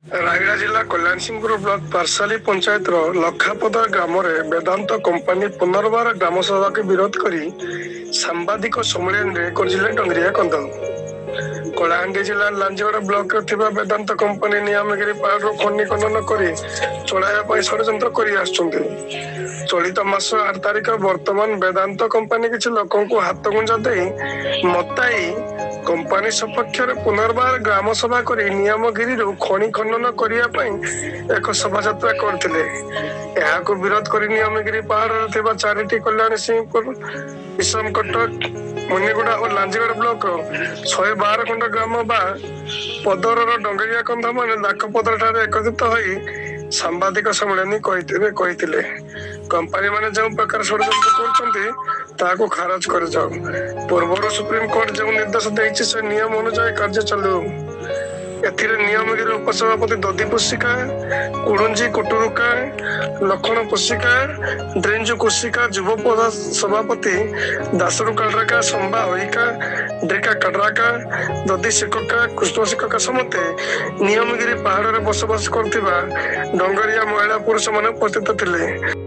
रायगड़ा जिला कल्याण सिंहपुर ब्लॉक पारसाली पंचायत लखापदा ग्राम वेदांत कंपानी पुनर्बार ग्राम सभा के विरोध करी सांबादिक सम्मेलन जिले डंगरिया कंद कलाहांडी जिला लांजगड़ ब्लॉक वेदांत कंपानी नियामगिरी पहाड़ खनि खनन कर चलाइबा षड्यंत्र कर चलित मास 8 तारिख वर्तमान वेदांत कंपानी किसी लोक हाथ गुंजा दे मताई कंपानी सपक्ष पुनर्बार ग्राम सभा कर नियमगिरी खनि खनन करने एक शोभा करते विरोध कर नियमगिरी पहाड़ चारिटी कल्याण सिंहपुर विषम कटक मुनिगुड़ा और लांजगड़ ब्लॉक 112 खंड ग्राम बा पदर डंगरिया कंध मान लाखपदर ठारे एकत्रित हो सांबादिक सम्मेलन कहते कंपानी माने जो प्रकार षड्यंत्र कर खारज कर जाओ पूर्व सुप्रीम कोर्ट जो निर्देश देछि से नियम अनुसार कार्य चलू नियमगिरी उपसभापति दधी पुस्तिका कुड़ुंजी कुटुरुका लखन पुस्तिका ड्रेंजु कुशिका युव सभापति दासरू कड्राका संबा होइका ड्रिका कड्राका दधी शिक्षका कृष्ण शिक्षका समते नियमगिरी पहाड़ बसवास करथिबा डंगरिया महिला पुरुष माने उपस्थित थिले।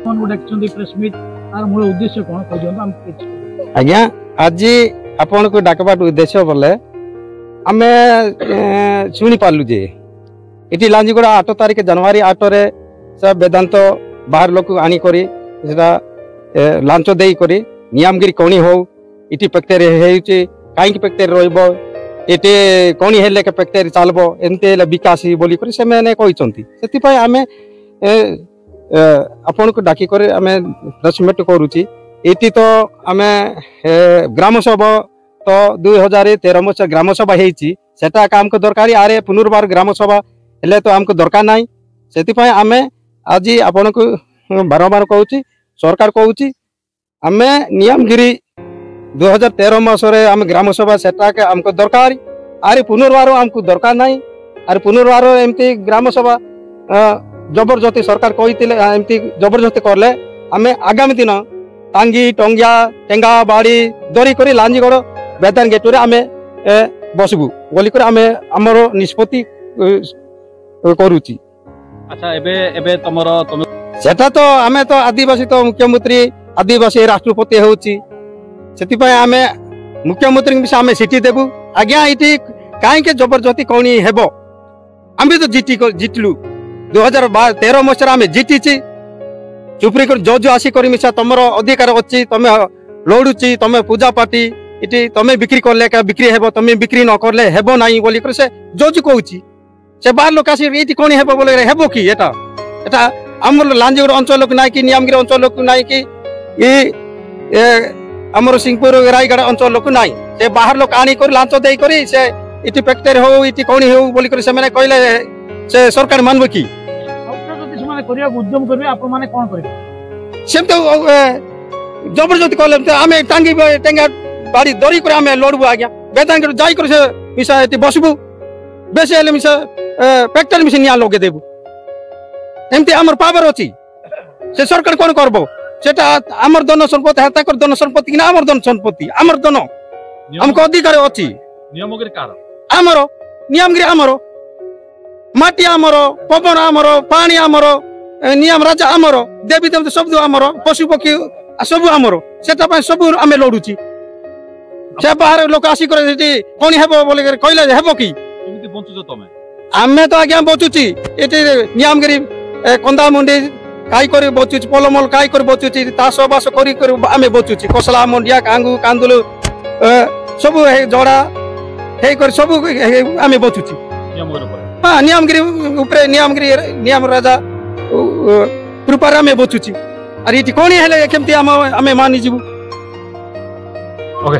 मूल उद्देश्य कौन आज्ञा आज आपन को डाकबाट उद्देश्य बोले आम शुणी पार्लु जे इटी लांजीगुड़ा 8 तारिख जनवरी 8 रे सब वेदांत बाहर लोक आनी करी लांच दे करी नियमगिरी कणी हो इटी पेक्टेर हेउची काई पेक्टेर रहइबो एटे कणी हेले के पेक्टेर चलबो एनते विकास बोली करी से मैंने कहिसंती सेति पय आमे आपन को डाकी करे आमे प्रेसमिट करूची एटी तो आमे ग्राम सभा तो 2013 मसीहा ग्राम सभा हेची सेटा काम को दरकारी आरे पुनर्बार ग्राम सभा हेले तो हमको दरकार नाही सेति पय आमे आज आपन को बारंबार कहूची सरकार कहूची आमे नियमगिरी 2013 मसीहा आम ग्राम सभा सेटा के हमको दरकार आरे पुनर्बार हमको दरकार नाही आरे पुनर्बार एमती ग्राम सभा जबरदस्ती सरकार कहते एमती जबरदस्ती करले आमे आगामी दिन टांगी टंगिया टेंगा बाड़ी दरी करी लांजीगड़ वेदांत गेट रे आमे बसबू बोली कर आमे हमर निष्पत्ति करूची। अच्छा एबे एबे तमरो सेटा तो आमे तो आदिवासी तो मुख्यमंत्री आदिवासी राष्ट्रपति होची सेति पय आमे मुख्यमंत्री विषय आमे सिटी देबू आज्ञा इटी काहे के जबरदस्ती कोनी हेबो आमे तो जितलु 2013 मसीहा आम जीति सुप्रीम कोर्ट जज आसिक मिशा तुम अधिकार अच्छी तुम लड़ुची तुम पूजा पार्टी इटी तुम बिक्री करले क्या बिक्री हेबो तुम बिक्री न करले हेबो नाही बोली कर से जज कहूची से बाहर लोक आसी एटी कोन हेबो बोले हेबो कि एटा एटा हमर लांजीगड़ अंचल को नाही कि नियमगिरी अंचल को नाही कि ए हमर सिंहपुर रायगढ़ अंचल को नाही से बाहर लोक आनी कर लांच देई करी से इटी फैक्टरी हो इटी कोनी हो बोली कर से माने कहले से सरकार मानबो कि उद्यम करेंगे आप माने कौन करेंगे सेम तो जबरदस्ती कहले आमे टांगी टेंगा बाड़ी दरी कर आमे लड़बू आज्ञा वेदांत जाई कर से मिसा एटी बसबू बेसे हेले मिसा फैक्टरी मिसा निया लगे देबू एमती हमर पावर अछि से सरकार कोन करबो সেটা আমার ধন সম্পত্তি হ্যাঁ তাকর ধন সম্পত্তি কিনা আমার ধন সম্পত্তি আমার ধন ଆମକୁ ଅଧିକାର ଅଛି ନିୟମଗିରି କାହାର ଆମର ନିୟମଗିରି ଆମର ମାଟି ଆମର ପବନ ଆମର ପାଣି ଆମର ନିୟମ ରାଜା ଆମର ଦେବୀ ଦେବତା ସବୁ ଆମର ପଶୁ ପକ୍ଷୀ ସବୁ ଆମର ସେଟା ପାଇଁ ସବୁ ଆମେ ଲଢୁଛି ସେ ବାହାର ଲୋକ ଆସିକରି ସେଠି କଣ ହେବ ବୋଲି କହିଲେ ହେବ କି କେମିତି ବଞ୍ଚୁଛ ତମେ ଆମେ ତ ଆଜ୍ଞା ବଞ୍ଚୁଛି ଏଠି ନିୟମଗିରି କନ୍ଦାମୁଣ୍ଡି କାଇ କରି ବଞ୍ଚୁଛି ପଲମଲ କାଇ କରି ବଞ୍ଚୁଛି ଚାଷ ବାସ କରି କରି ଆମେ ବଞ୍ଚୁଛି କସଲା ମଣ୍ଡିଆ କାଙ୍ଗୁ କାନ୍ଦୁଲୁ ସବୁ ଜଡା ହେଇକରି ସବୁ ଆମେ ବଞ୍ଚୁଛି ନିୟମଗିରି ଉପରେ ହଁ ନିୟମଗିରି ଉପରେ ନିୟମଗିରି ନିୟମ ରାଜା କୃପାରେ ଆମେ ବଞ୍ଚୁଛି ଆରେ ଏଠି କଣ ହେଲେ କେମିତି ଆମେ ମାନିଯିବୁ ଓକେ